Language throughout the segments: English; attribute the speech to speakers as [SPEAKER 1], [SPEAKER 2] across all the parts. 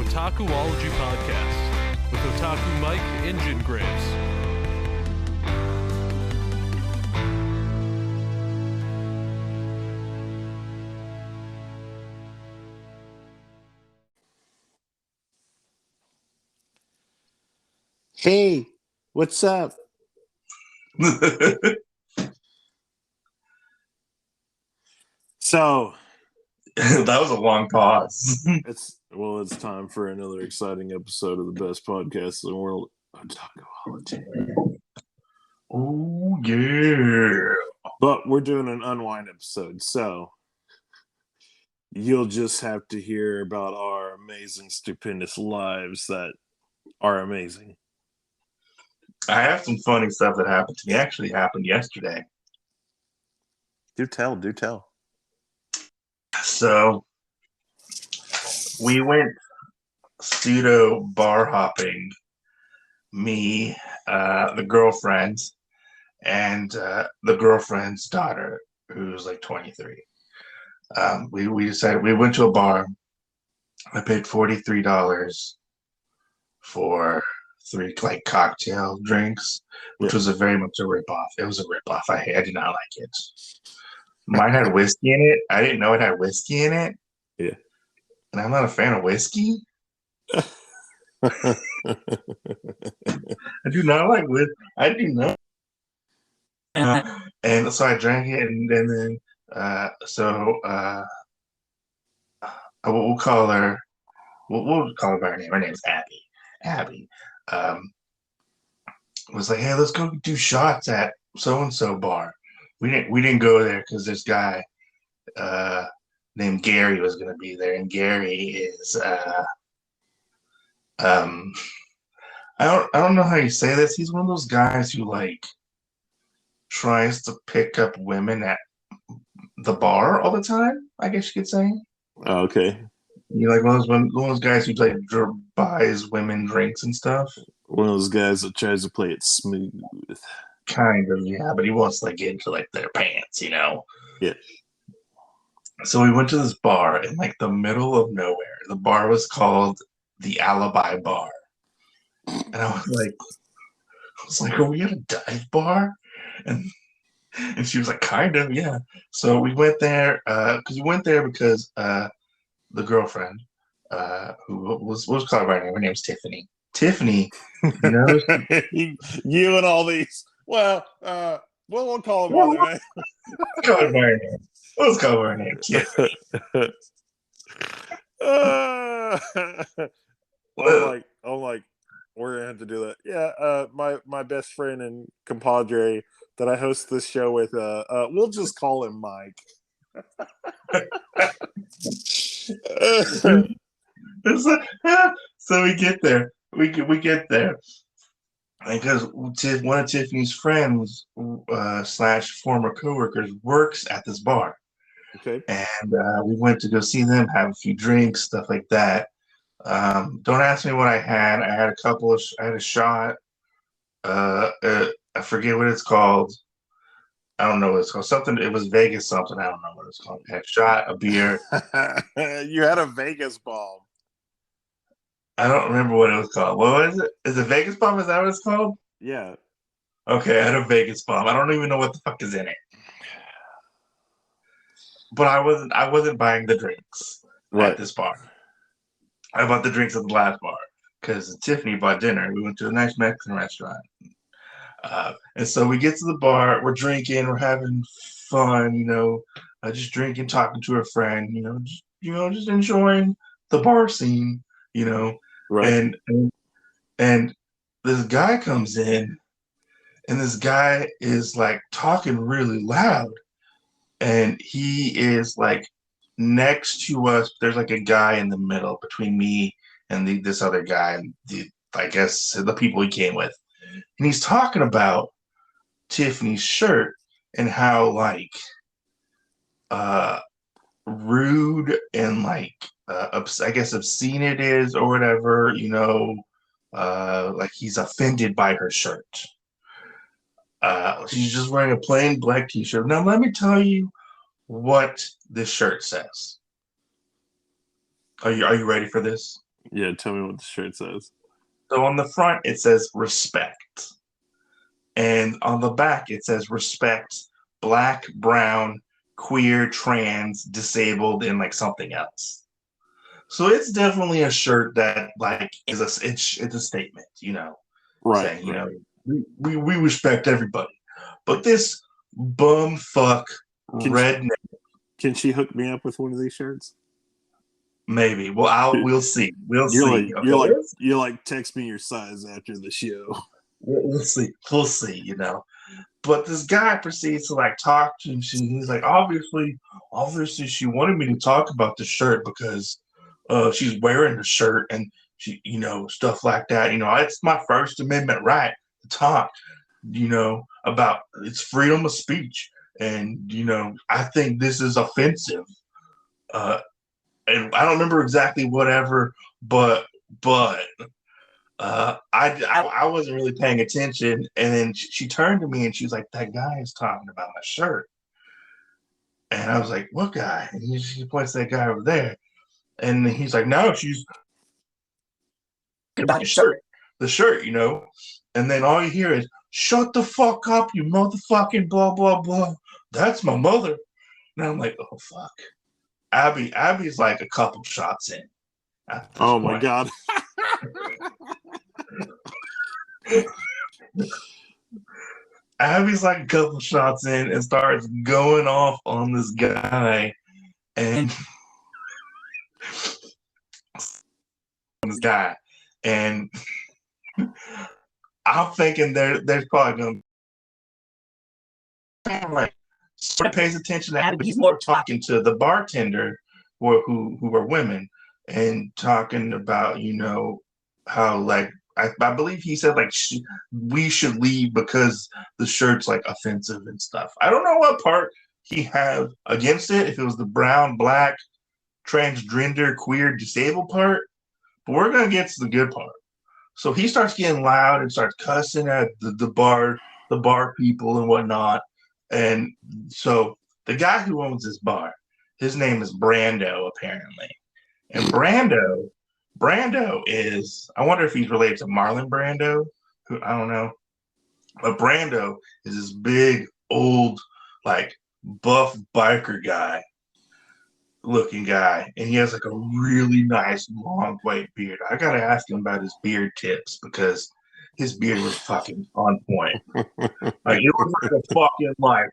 [SPEAKER 1] Otakuology Podcast with Otaku Mike and Jin Graves.
[SPEAKER 2] Hey, what's up? So
[SPEAKER 3] that was a long pause.
[SPEAKER 2] it's time for another exciting episode of the best podcast in the world, Otakuology.
[SPEAKER 3] Oh yeah.
[SPEAKER 2] But we're doing an unwind episode, so you'll just have to hear about our amazing, stupendous lives that are amazing.
[SPEAKER 3] I have some funny stuff that happened to me. Actually happened yesterday.
[SPEAKER 2] Do tell.
[SPEAKER 3] So we went pseudo bar hopping, me, the girlfriend, and the girlfriend's daughter, who's like 23. We decided we went to a bar. I paid $43 for 3 like cocktail drinks, which was very much a ripoff. It was a ripoff. I did not like it. Mine had whiskey in it. I didn't know it had whiskey in it.
[SPEAKER 2] Yeah.
[SPEAKER 3] And I'm not a fan of whiskey. I do not like whiskey. I do not. And so I drank it, and then we'll call her. We'll call her by her name. Her name's Abby. Abby was like, "Hey, let's go do shots at so and so bar." We didn't go there because this guy named Gary was going to be there, and Gary is I don't know how you say this. He's one of those guys who like tries to pick up women at the bar all the time, I guess you could say.
[SPEAKER 2] Oh, okay.
[SPEAKER 3] You're like one of those guys who like buys women drinks and stuff.
[SPEAKER 2] One of those guys that tries to play it smooth.
[SPEAKER 3] Kind of, yeah, but he wants to like get into like their pants, you know?
[SPEAKER 2] Yeah.
[SPEAKER 3] So we went to this bar in like the middle of nowhere. The bar was called the Alibi Bar. And I was like, are we at a dive bar? And she was like, kind of, yeah. So we went there because the girlfriend, who was called by her name. Her name's Tiffany. Tiffany, you know,
[SPEAKER 2] you and all these. Well, we'll call her by her name.
[SPEAKER 3] Call her by her name. Let's call her name. Tiffany.
[SPEAKER 2] I'm like, we're gonna have to do that. Yeah, my best friend and compadre that I host this show with. We'll just call him Mike.
[SPEAKER 3] So we get there. We get there because one of Tiffany's friends / former coworkers works at this bar.
[SPEAKER 2] Okay.
[SPEAKER 3] And we went to go see them, have a few drinks, stuff like that. Don't ask me what I had. I had I had a shot. I forget what it's called. I don't know what it's called. Something. It was Vegas something. I don't know what it's called. I had a shot, a beer.
[SPEAKER 2] You had a Vegas bomb.
[SPEAKER 3] I don't remember what it was called. What was it? Is it Vegas bomb? Is that what it's called?
[SPEAKER 2] Yeah.
[SPEAKER 3] Okay, I had a Vegas bomb. I don't even know what the fuck is in it. But I wasn't buying the drinks at this bar. I bought the drinks at the last bar because Tiffany bought dinner. We went to a nice Mexican restaurant. And so we get to the bar, we're drinking, we're having fun, you know, just drinking, talking to a friend, just enjoying the bar scene, you know.
[SPEAKER 2] Right.
[SPEAKER 3] And this guy comes in, and this guy is like talking really loud, and he is like next to us. There's like a guy in the middle between me and this other guy, and I guess the people he came with. And he's talking about Tiffany's shirt and how like rude and like I guess obscene it is or whatever, you know, like he's offended by her shirt. She's just wearing a plain black t-shirt. Now let me tell you what this shirt says. Are you ready for this?
[SPEAKER 2] Yeah, tell me what the shirt says.
[SPEAKER 3] So on the front it says respect, and on the back it says respect black, brown, queer, trans, disabled, and like something else. So it's definitely a shirt that like is it's a statement,
[SPEAKER 2] Right,
[SPEAKER 3] saying
[SPEAKER 2] right.
[SPEAKER 3] we respect everybody. But this bum fuck redneck,
[SPEAKER 2] Can she hook me up with one of these shirts?
[SPEAKER 3] maybe. Well, we'll see. We'll
[SPEAKER 2] You're
[SPEAKER 3] see.
[SPEAKER 2] like
[SPEAKER 3] Okay?
[SPEAKER 2] you're like text me your size after the show.
[SPEAKER 3] We'll see. We'll see. But this guy proceeds to like talk to him. He's like, obviously, she wanted me to talk about the shirt because she's wearing the shirt and she, stuff like that. It's my First Amendment right to talk, about it's freedom of speech. And, I think this is offensive. And I don't remember exactly whatever, but I wasn't really paying attention, and then she turned to me and she was like, "That guy is talking about my shirt," and I was like, "What guy?" And she points to that guy over there, and he's like, "No, she's about the shirt, And then all you hear is, "Shut the fuck up, you motherfucking blah blah blah. That's my mother." And I'm like, "Oh fuck." Abby's like a couple shots in.
[SPEAKER 2] Oh my god.
[SPEAKER 3] Abby's like a couple shots in and starts going off on this guy, and I'm thinking there's probably gonna be like sort of pays attention to Abby, but he's more talking to the bartender who are women and talking about how like I believe he said like we should leave because the shirt's like offensive and stuff. I don't know what part he had against it, if it was the brown, black, transgender, queer, disabled part, but we're gonna get to the good part. So he starts getting loud and starts cussing at the bar people and whatnot. And so the guy who owns this bar, his name is Brando, apparently. And Brando is, I wonder if he's related to Marlon Brando, who I don't know. But Brando is this big, old, like buff biker guy looking guy. And he has like a really nice long white beard. I gotta ask him about his beard tips because his beard was fucking on point. Like it was like a fucking like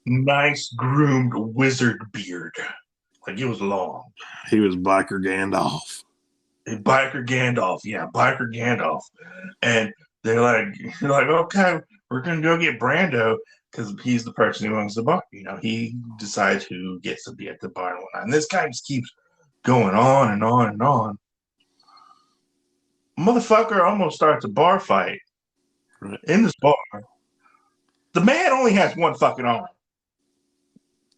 [SPEAKER 3] nice groomed wizard beard. Like it was long.
[SPEAKER 2] He was Biker Gandolf.
[SPEAKER 3] Biker Gandalf, yeah, Biker Gandalf. And they're like, okay, we're gonna go get Brando because he's the person who owns the bar. He decides who gets to be at the bar and whatnot. And this guy just keeps going on and on and on. Motherfucker almost starts a bar fight in this bar. The man only has one fucking arm.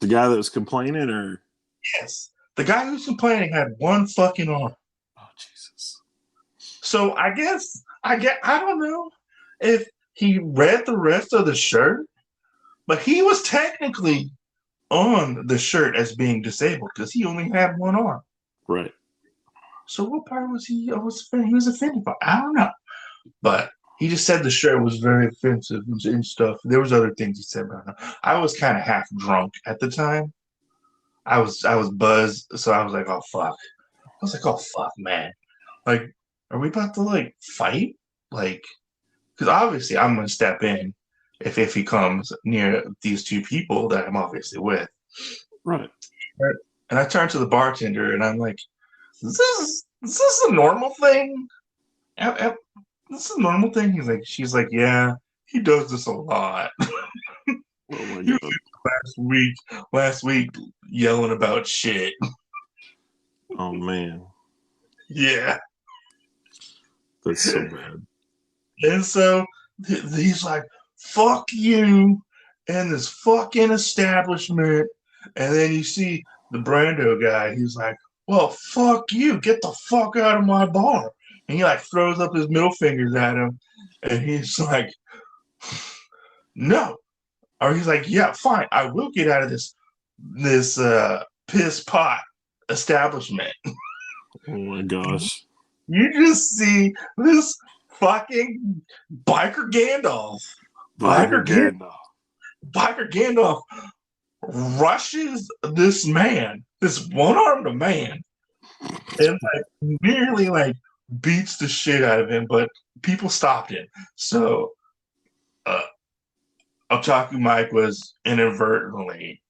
[SPEAKER 2] The guy that was complaining, or
[SPEAKER 3] yes, the guy who's complaining had one fucking arm.
[SPEAKER 2] Oh Jesus!
[SPEAKER 3] So I don't know if he read the rest of the shirt, but he was technically on the shirt as being disabled because he only had one arm.
[SPEAKER 2] Right.
[SPEAKER 3] So what part was he was offended by? I don't know. But he just said the shirt was very offensive and stuff. There was other things he said, but I was kind of half drunk at the time. I was buzzed, so I was like, oh fuck. I was like, oh fuck, man. Like, are we about to like fight? Like, because obviously I'm gonna step in if he comes near these two people that I'm obviously with.
[SPEAKER 2] Right.
[SPEAKER 3] And I turn to the bartender and I'm like, is this a normal thing? This is a normal thing? She's like, yeah, he does this a lot.
[SPEAKER 2] Oh my god.
[SPEAKER 3] Last week yelling about shit.
[SPEAKER 2] Oh man.
[SPEAKER 3] Yeah.
[SPEAKER 2] That's so bad.
[SPEAKER 3] And so he's like, fuck you and this fucking establishment. And then you see the Brando guy, he's like, well, fuck you. Get the fuck out of my bar. And he like throws up his middle fingers at him. And he's like, no. Or he's like, yeah, fine. I will get out of this piss pot establishment.
[SPEAKER 2] Oh my gosh.
[SPEAKER 3] you just see this fucking biker Gandalf.
[SPEAKER 2] Biker Gandalf.
[SPEAKER 3] Biker Gandalf rushes this man, this one-armed man, and like nearly like beats the shit out of him, but people stopped him. So Otaku Mike was inadvertently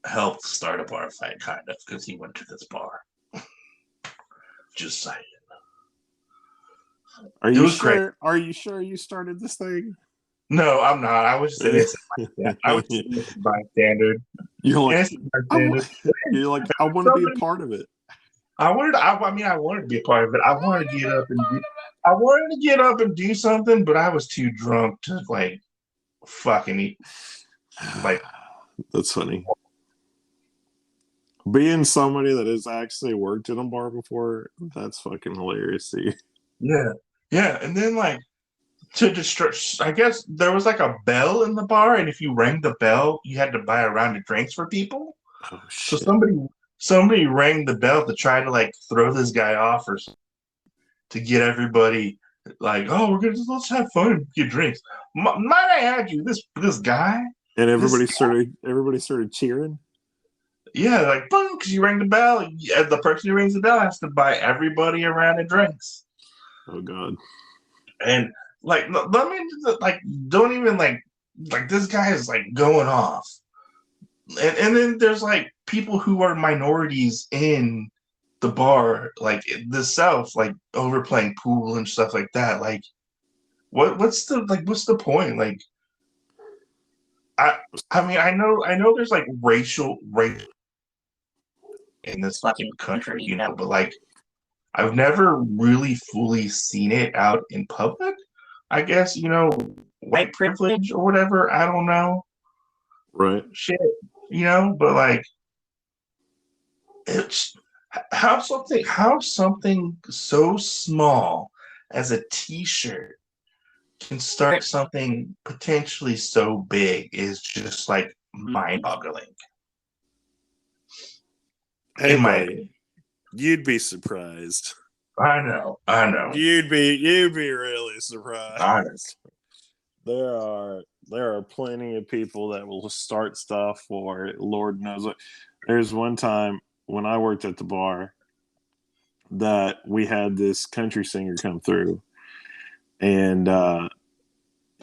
[SPEAKER 3] helped start a bar fight, kind of, because he went to this bar. Just saying.
[SPEAKER 2] Are
[SPEAKER 3] It
[SPEAKER 2] you
[SPEAKER 3] was
[SPEAKER 2] sure?
[SPEAKER 3] great.
[SPEAKER 2] Are you sure you started this thing?
[SPEAKER 3] No, I'm not. I was just an innocent bystander. I was just an innocent bystander.
[SPEAKER 2] You're like,
[SPEAKER 3] Innocent bystander.
[SPEAKER 2] you're like, I want to be a part of it.
[SPEAKER 3] I wanted to be a part of it. I wanted to get up and do something, but I was too drunk to like fucking eat. Like,
[SPEAKER 2] That's funny. Being somebody that has actually worked in a bar before, that's fucking hilarious. See?
[SPEAKER 3] yeah, yeah. And then like to distract, I guess there was like a bell in the bar, and if you rang the bell, you had to buy a round of drinks for people.
[SPEAKER 2] Oh
[SPEAKER 3] So
[SPEAKER 2] shit!
[SPEAKER 3] somebody rang the bell to try to like throw this guy off or to get everybody like, oh, let's have fun and get drinks. Might I add you, this guy,
[SPEAKER 2] And everybody started cheering.
[SPEAKER 3] yeah, like boom, because you rang the bell. Yeah, the person who rings the bell has to buy everybody a round of drinks.
[SPEAKER 2] Oh god!
[SPEAKER 3] And like, let me like, don't even like this guy is like going off. And then there's like people who are minorities in the bar, like the South, like overplaying pool and stuff like that. Like, what's the point? Like, I mean, I know there's like racial in this fucking country, you know, but like I've never really fully seen it out in public. I guess, you know, white privilege or whatever. I don't know.
[SPEAKER 2] Right?
[SPEAKER 3] Shit, you know, but like it's how something so small as a t-shirt can start something potentially so big is just like mind-boggling.
[SPEAKER 2] Hey,
[SPEAKER 3] In my
[SPEAKER 2] buddy,
[SPEAKER 3] opinion.
[SPEAKER 2] you'd be surprised.
[SPEAKER 3] I know.
[SPEAKER 2] You'd be really surprised.
[SPEAKER 3] Honest.
[SPEAKER 2] There are plenty of people that will start stuff, or Lord knows what. There's one time when I worked at the bar that we had this country singer come through, and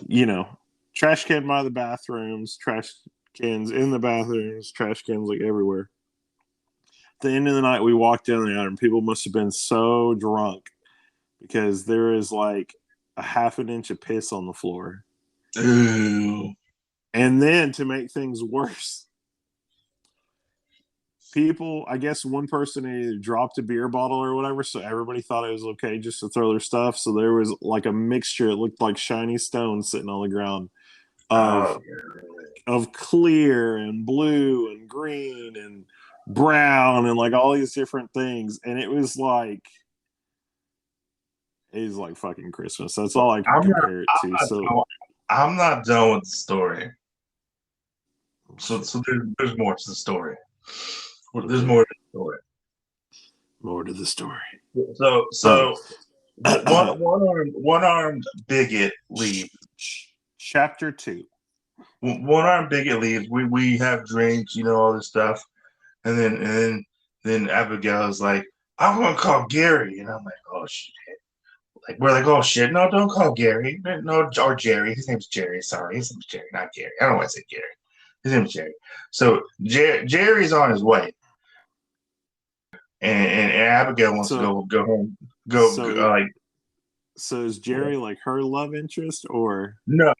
[SPEAKER 2] you know, trash can by the bathrooms, trash cans in the bathrooms, trash cans like everywhere. At the end of the night, we walked down there, and people must have been so drunk because there is like a half an inch of piss on the floor.
[SPEAKER 3] Ooh.
[SPEAKER 2] And then to make things worse, people, I guess one person either dropped a beer bottle or whatever, so everybody thought it was okay just to throw their stuff. So there was like a mixture, it looked like shiny stones sitting on the ground of clear and blue and green and brown and like all these different things. And it was like fucking Christmas. That's all I can compare it to.
[SPEAKER 3] I'm not done with the story. So there's more to the story. There's more to the story.
[SPEAKER 2] More to the story.
[SPEAKER 3] So one-armed bigot leaves.
[SPEAKER 2] Chapter 2.
[SPEAKER 3] One-armed bigot leaves. We have drinks, you know, all this stuff, and then Abigail is like, I'm gonna call Gary, and I'm like, oh shit. Like we're like, oh shit, no, don't call Gary, no, or Jerry. His name's Jerry. Sorry, his name's Jerry, not Gary. I don't want to say Gary. His name's Jerry. So Jerry's on his way, and Abigail wants to go home.
[SPEAKER 2] So is Jerry like her love interest or
[SPEAKER 3] no?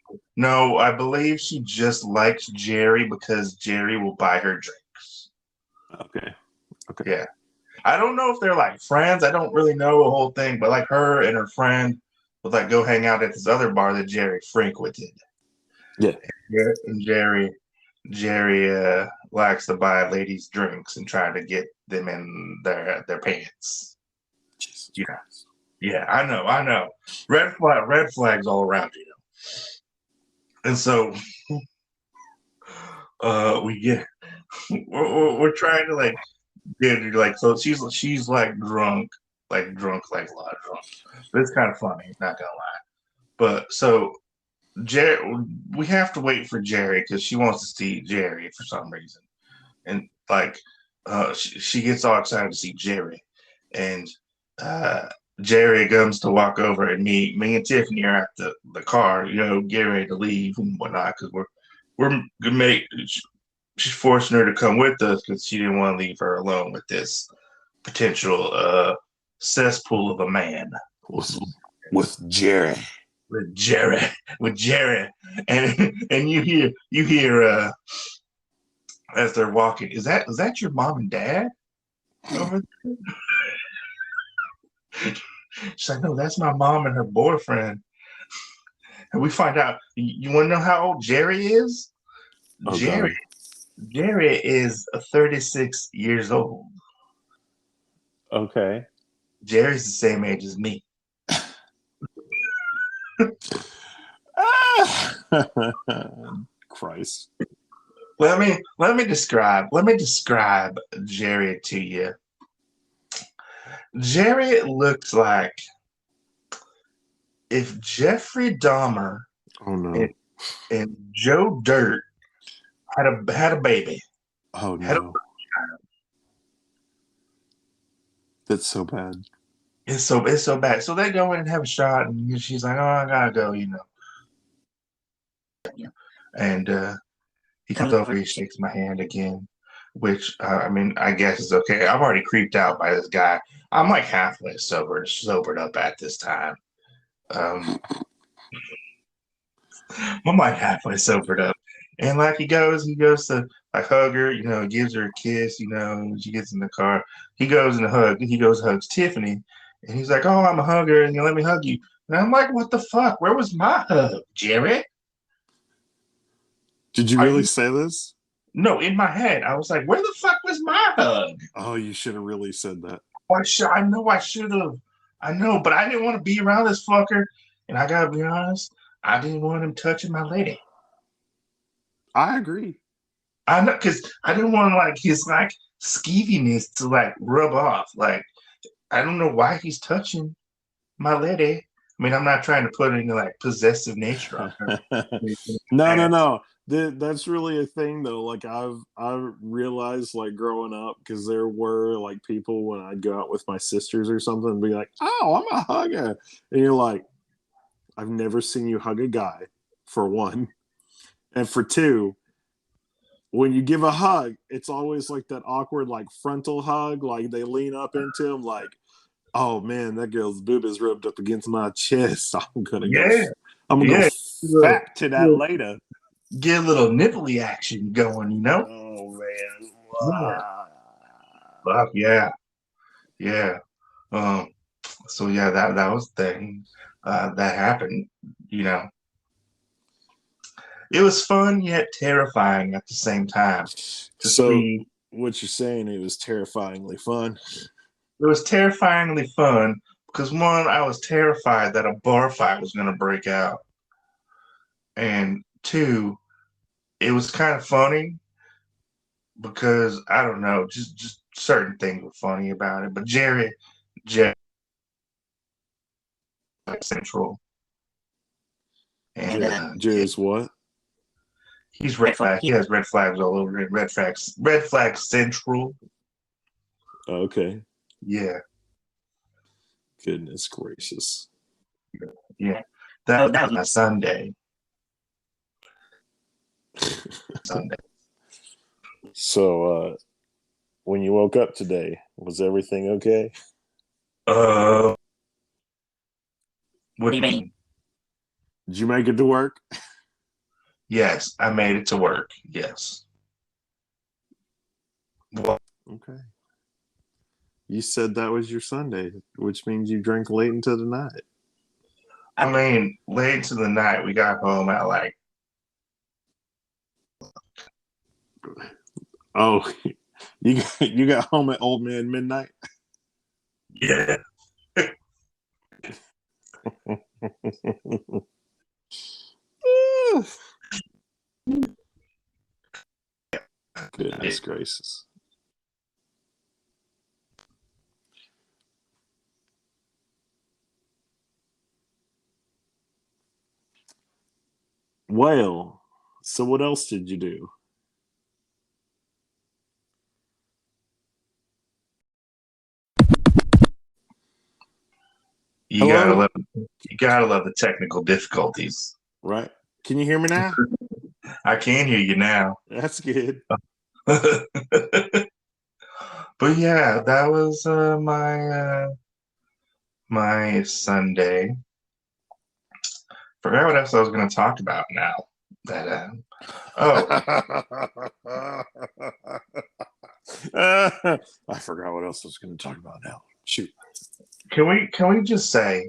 [SPEAKER 3] I believe she just likes Jerry because Jerry will buy her drinks.
[SPEAKER 2] Okay.
[SPEAKER 3] Yeah. I don't know if they're like friends. I don't really know the whole thing, but like her and her friend would like go hang out at this other bar that Jerry frequented.
[SPEAKER 2] Yeah.
[SPEAKER 3] And Jerry likes to buy ladies drinks and try to get them in their pants.
[SPEAKER 2] Jesus
[SPEAKER 3] Christ. Yeah, I know. Red flags all around, you know. And so we're trying to like get her, like, so she's like drunk like drunk, like a lot of drunk. But it's kind of funny, not gonna lie. But so Jerry, we have to wait for Jerry because she wants to see Jerry for some reason, and like she gets all excited to see Jerry, and uh, Jerry comes to walk over, and me and Tiffany are at the car, get ready to leave and whatnot because we're gonna make. She's forcing her to come with us because she didn't want to leave her alone with this potential cesspool of a man.
[SPEAKER 2] With Jerry.
[SPEAKER 3] With Jerry, and you hear as they're walking, is that your mom and dad over there? She's like, no, that's my mom and her boyfriend. And we find out. You want to know how old Jerry is?
[SPEAKER 2] Oh,
[SPEAKER 3] Jerry is 36 years old.
[SPEAKER 2] Okay.
[SPEAKER 3] Jerry's the same age as me.
[SPEAKER 2] Christ.
[SPEAKER 3] Let me describe Jerry to you. Jerry looks like if Jeffrey Dahmer and Joe Dirt had a baby.
[SPEAKER 2] Oh no. That's so bad.
[SPEAKER 3] It's so bad. So they go in and have a shot, and she's like, "Oh, I gotta go," And he comes over, he shakes my hand again, which I guess is okay. I'm already creeped out by this guy. I'm like halfway sobered up at this time. I'm like halfway sobered up, and like he goes to like hug her, gives her a kiss, when she gets in the car. He goes hugs Tiffany, and he's like, "Oh, I'm a hugger, and you let me hug you." And I'm like, "What the fuck? Where was my hug, Jerry?"
[SPEAKER 2] Did you really say this?
[SPEAKER 3] No, in my head, I was like, "Where the fuck was my hug?"
[SPEAKER 2] Oh, you should have really said that.
[SPEAKER 3] I know I should have. I know, but I didn't want to be around this fucker, and I gotta be honest, I didn't want him touching my lady.
[SPEAKER 2] I agree.
[SPEAKER 3] I know, because I didn't want his skeeviness to rub off. Like, I don't know why he's touching my lady. I mean, I'm not trying to put any possessive nature on her.
[SPEAKER 2] No. That's really a thing though. Like I've realized growing up, because there were people when I'd go out with my sisters or something, be like, "Oh, I'm a hugger," and you're like, "I've never seen you hug a guy," for one, and for two, when you give a hug, it's always that awkward frontal hug, they lean up into him "Oh man, that girl's boob is rubbed up against my chest. I'm gonna go fat to that later."
[SPEAKER 3] Get a little nipply action going,
[SPEAKER 2] Oh man.
[SPEAKER 3] Wow. Fuck yeah. Yeah. So yeah, that was the thing that happened, It was fun yet terrifying at the same time.
[SPEAKER 2] What you're saying, it was terrifyingly fun.
[SPEAKER 3] It was terrifyingly fun because one, I was terrified that a bar fight was gonna break out. And two, it was kind of funny because I don't know, just certain things were funny about it. But Jerry Central, and
[SPEAKER 2] Jerry's what?
[SPEAKER 3] He's red flag. He has red flags all over it. Red flag Central.
[SPEAKER 2] Okay.
[SPEAKER 3] Yeah.
[SPEAKER 2] Goodness gracious.
[SPEAKER 3] Yeah. That was my Sunday.
[SPEAKER 2] So, when you woke up today, was everything okay?
[SPEAKER 3] What do you mean?
[SPEAKER 2] Did you make it to work?
[SPEAKER 3] Yes, I made it to work. Yes. Well,
[SPEAKER 2] okay. You said that was your Sunday, which means you drank late into the night.
[SPEAKER 3] I mean, late into the night, we got home at
[SPEAKER 2] Oh, you got home at old man midnight?
[SPEAKER 3] Yeah.
[SPEAKER 2] Goodness gracious. Well, so what else did you do?
[SPEAKER 3] You gotta
[SPEAKER 2] Hello?
[SPEAKER 3] love you gotta love the technical difficulties.
[SPEAKER 2] Right? Can you hear me now?
[SPEAKER 3] I can hear you now.
[SPEAKER 2] That's good.
[SPEAKER 3] But yeah, that was my Sunday. Forgot what else I was going to talk about now. That oh,
[SPEAKER 2] I forgot what else I was going to talk about now. Shoot.
[SPEAKER 3] can we just say?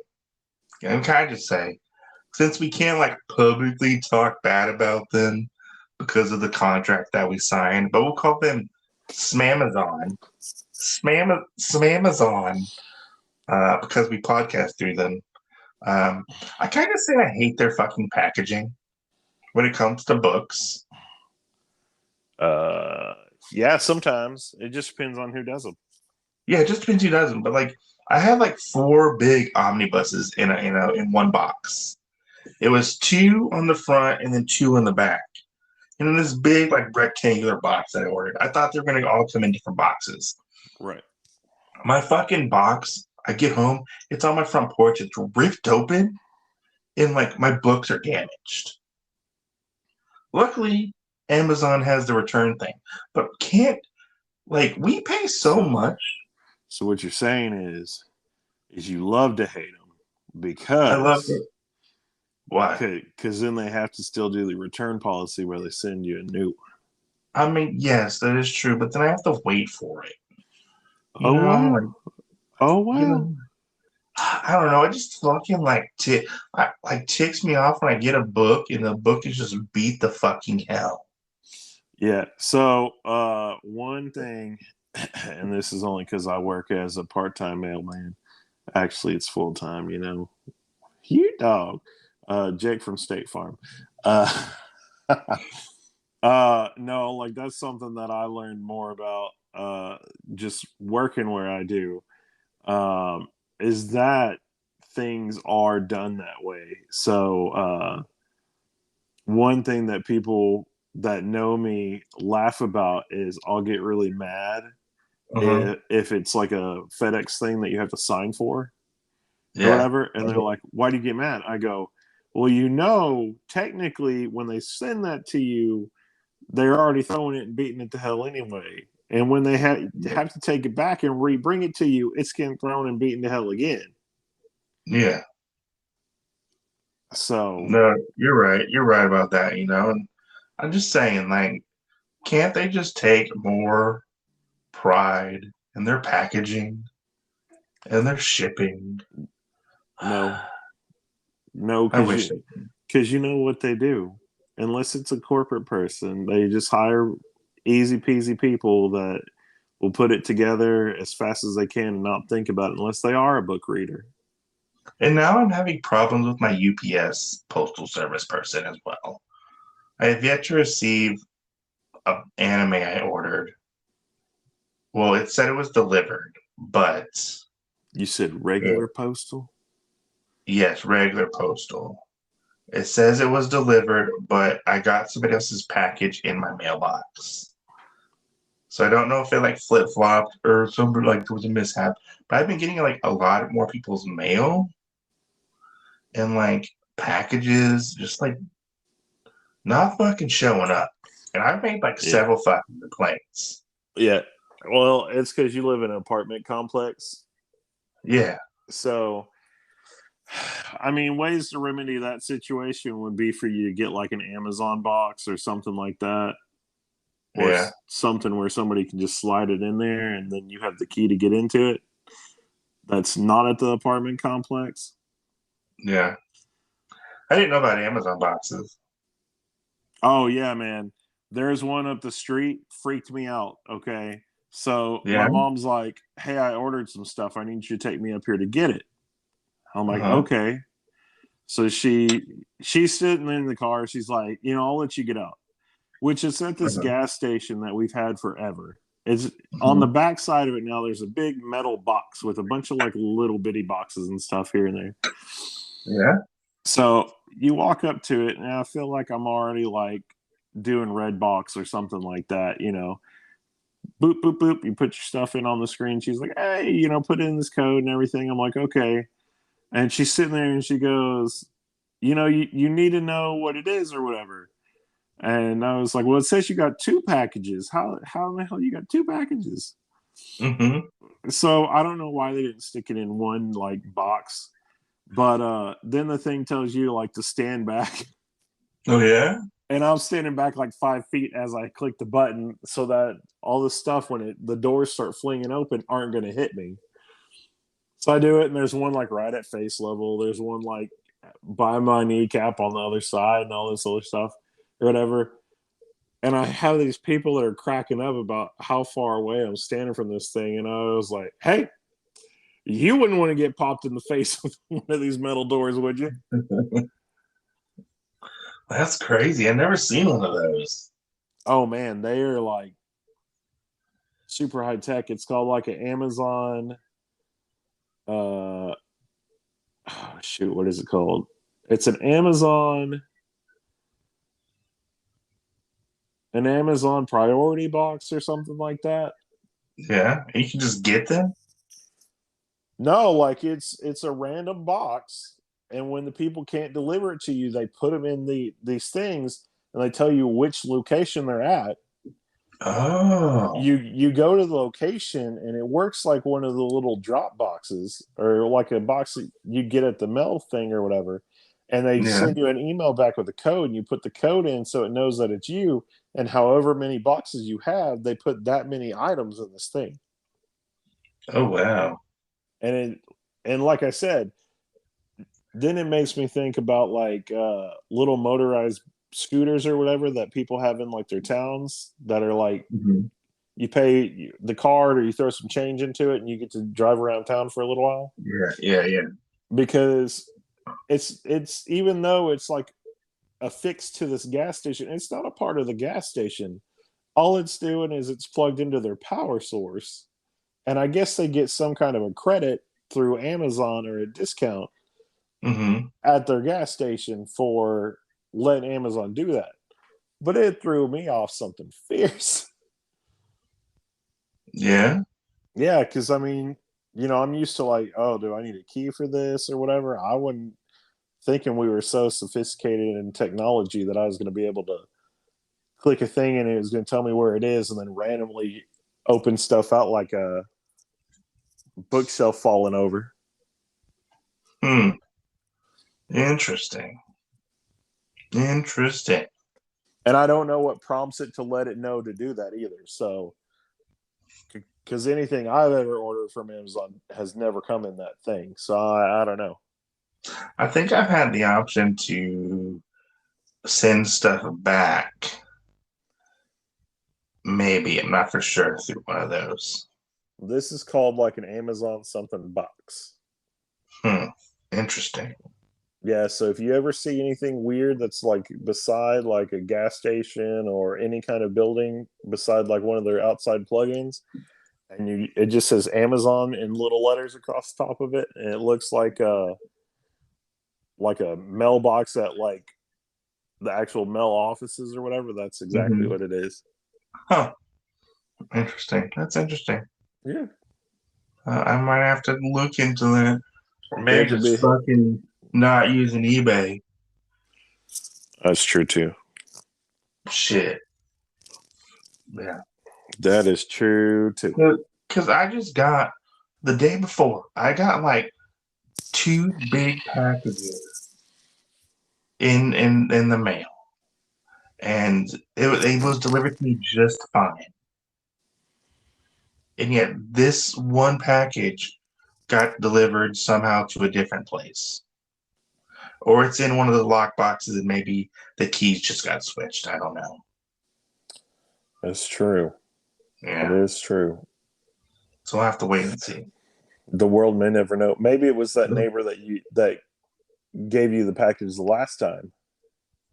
[SPEAKER 3] Can I just say, since we can't like publicly talk bad about them because of the contract that we signed, but we'll call them Smamazon, Smamazon, because we podcast through them. I kind of say I hate their fucking packaging when it comes to books.
[SPEAKER 2] Yeah, sometimes it just depends on who does them.
[SPEAKER 3] Yeah, it just depends who does them. But like, I had like 4 big omnibuses in one box. It was 2 on the front and then 2 on the back. And in this big like rectangular box that I ordered, I thought they were gonna all come in different boxes.
[SPEAKER 2] Right.
[SPEAKER 3] My fucking box, I get home, it's on my front porch, it's ripped open, and like my books are damaged. Luckily, Amazon has the return thing, but can't like we pay so much.
[SPEAKER 2] So what you're saying is you love to hate them
[SPEAKER 3] I love
[SPEAKER 2] because
[SPEAKER 3] it. Why?
[SPEAKER 2] because then they have to still do the return policy where they send you a new one.
[SPEAKER 3] I mean, yes, that is true, but then I have to wait for it. You
[SPEAKER 2] Oh
[SPEAKER 3] know,
[SPEAKER 2] wow.
[SPEAKER 3] like,
[SPEAKER 2] Oh wow.
[SPEAKER 3] you know, I don't know. It just fucking like ticks me off when I get a book and the book is just beat the fucking hell.
[SPEAKER 2] Yeah. So one thing, and this is only because I work as a part-time mailman. Actually, it's full-time, you know. You dog. Jake from State Farm. Uh no, like that's something that I learned more about just working where I do. Is that things are done that way. So one thing that people that know me laugh about is I'll get really mad
[SPEAKER 3] Uh-huh.
[SPEAKER 2] if it's like a FedEx thing that you have to sign for or
[SPEAKER 3] Yeah.
[SPEAKER 2] whatever. And they're like, why do you get mad? I go, well, you know, technically when they send that to you, they're already throwing it and beating it to hell anyway. And when they have to take it back and bring it to you, it's getting thrown and beaten to hell again.
[SPEAKER 3] Yeah.
[SPEAKER 2] So
[SPEAKER 3] No, you're right. You're right about that, And I'm just saying, like, can't they just take more pride in their packaging and their shipping?
[SPEAKER 2] no,
[SPEAKER 3] I wish they
[SPEAKER 2] because you know what they do. Unless it's a corporate person, they just hire easy peasy people that will put it together as fast as they can and not think about it unless they are a book reader.
[SPEAKER 3] And now I'm having problems with my UPS postal service person as well. I have yet to receive an anime I ordered. Well, it said it was delivered, but
[SPEAKER 2] You said regular postal?
[SPEAKER 3] yes, regular postal. It says it was delivered, but I got somebody else's package in my mailbox. So I don't know if it like flip flopped or something like there was a mishap. But I've been getting like a lot more people's mail and like packages just like not fucking showing up. And I've made like
[SPEAKER 2] Yeah.
[SPEAKER 3] several fucking complaints.
[SPEAKER 2] Yeah. Well, it's because you live in an apartment complex.
[SPEAKER 3] Yeah.
[SPEAKER 2] So, I mean, ways to remedy that situation would be for you to get like an Amazon box or something like that. Or
[SPEAKER 3] Yeah.
[SPEAKER 2] something where somebody can just slide it in there and then you have the key to get into it. That's not at the apartment complex.
[SPEAKER 3] Yeah. I didn't know about Amazon boxes.
[SPEAKER 2] Oh, yeah, man. There's one up the street. Freaked me out. Okay. So
[SPEAKER 3] Yeah.
[SPEAKER 2] my mom's like, hey, I ordered some stuff. I need you to take me up here to get it. I'm like,
[SPEAKER 3] Uh-huh.
[SPEAKER 2] okay. So she's sitting in the car. She's like, I'll let you get out. Which is at this gas station that we've had forever. It's on the back side of it now. There's a big metal box with a bunch of like little bitty boxes and stuff here and there.
[SPEAKER 3] Yeah.
[SPEAKER 2] So you walk up to it, and I feel like I'm already like doing Redbox or something like that. Boop boop boop. You put your stuff in on the screen. She's like, "Hey, put in this code and everything." I'm like, "Okay." And she's sitting there and she goes, you need to know what it is or whatever. And I was like, well, it says you got two packages. How in the hell you got two packages?
[SPEAKER 3] Mm-hmm.
[SPEAKER 2] So I don't know why they didn't stick it in one like box. But then the thing tells you like to stand back.
[SPEAKER 3] Oh yeah.
[SPEAKER 2] And I'm standing back like 5 feet as I click the button so that all the stuff when the doors start flinging open aren't going to hit me. So I do it, and there's one like right at face level. There's one like by my kneecap on the other side, and all this other stuff or whatever. And I have these people that are cracking up about how far away I'm standing from this thing, and I was like, "Hey, you wouldn't want to get popped in the face with one of these metal doors, would you?"
[SPEAKER 3] That's crazy. I've never seen one of those.
[SPEAKER 2] Oh man, they are like super high tech. It's called like an Amazon. Oh, shoot, what is it called? It's an Amazon priority box or something like that.
[SPEAKER 3] Yeah, you can just get them.
[SPEAKER 2] No, like it's a random box, and when the people can't deliver it to you, they put them in these things, and they tell you which location they're at.
[SPEAKER 3] Oh,
[SPEAKER 2] You go to the location, and it works like one of the little drop boxes, or like a box that you get at the mail thing or whatever. And they
[SPEAKER 3] yeah.
[SPEAKER 2] send you an email back with a code, and you put the code in so it knows that it's you. And however many boxes you have, they put that many items in this thing.
[SPEAKER 3] Oh wow.
[SPEAKER 2] And and like I said, then it makes me think about like little motorized scooters or whatever that people have in like their towns that are like
[SPEAKER 3] Mhm.
[SPEAKER 2] you pay the card or you throw some change into it and you get to drive around town for a little while.
[SPEAKER 3] Yeah, yeah, yeah.
[SPEAKER 2] Because it's even though it's like affixed to this gas station, it's not a part of the gas station. All it's doing is it's plugged into their power source, and I guess they get some kind of a credit through Amazon or a discount
[SPEAKER 3] Mm-hmm.
[SPEAKER 2] at their gas station for letting Amazon do that. But it threw me off something fierce.
[SPEAKER 3] Yeah.
[SPEAKER 2] Yeah, because I mean, I'm used to like, oh, do I need a key for this or whatever? I wasn't thinking we were so sophisticated in technology that I was going to be able to click a thing and it was going to tell me where it is and then randomly open stuff out like a bookshelf falling over.
[SPEAKER 3] Hmm. Interesting. Interesting.
[SPEAKER 2] And I don't know what prompts it to let it know to do that either. So, because anything I've ever ordered from Amazon has never come in that thing. So I don't know.
[SPEAKER 3] I think I've had the option to send stuff back. Maybe. I'm not for sure through one of those.
[SPEAKER 2] This is called like an Amazon something box.
[SPEAKER 3] Hmm. Interesting.
[SPEAKER 2] Yeah, so if you ever see anything weird that's like beside like a gas station or any kind of building beside like one of their outside plugins, and it just says Amazon in little letters across the top of it, and it looks like a mailbox at like the actual mail offices or whatever, that's exactly
[SPEAKER 3] Mm-hmm.
[SPEAKER 2] what it is.
[SPEAKER 3] Huh. Interesting. That's interesting.
[SPEAKER 2] Yeah.
[SPEAKER 3] I might have to look into that. Or
[SPEAKER 2] There
[SPEAKER 3] maybe
[SPEAKER 2] could
[SPEAKER 3] just
[SPEAKER 2] be.
[SPEAKER 3] fucking not using eBay.
[SPEAKER 2] That's true too.
[SPEAKER 3] Shit. Yeah.
[SPEAKER 2] That is true too.
[SPEAKER 3] Because I just got the day before, I got like two big packages in the mail, and it was delivered to me just fine. And yet, this one package got delivered somehow to a different place, or it's in one of the lock boxes, and maybe the keys just got switched. I don't know.
[SPEAKER 2] That's true. That
[SPEAKER 3] Yeah,
[SPEAKER 2] is true.
[SPEAKER 3] so I'll have to wait and see.
[SPEAKER 2] The world may never know. Maybe it was that neighbor that gave you the package the last time.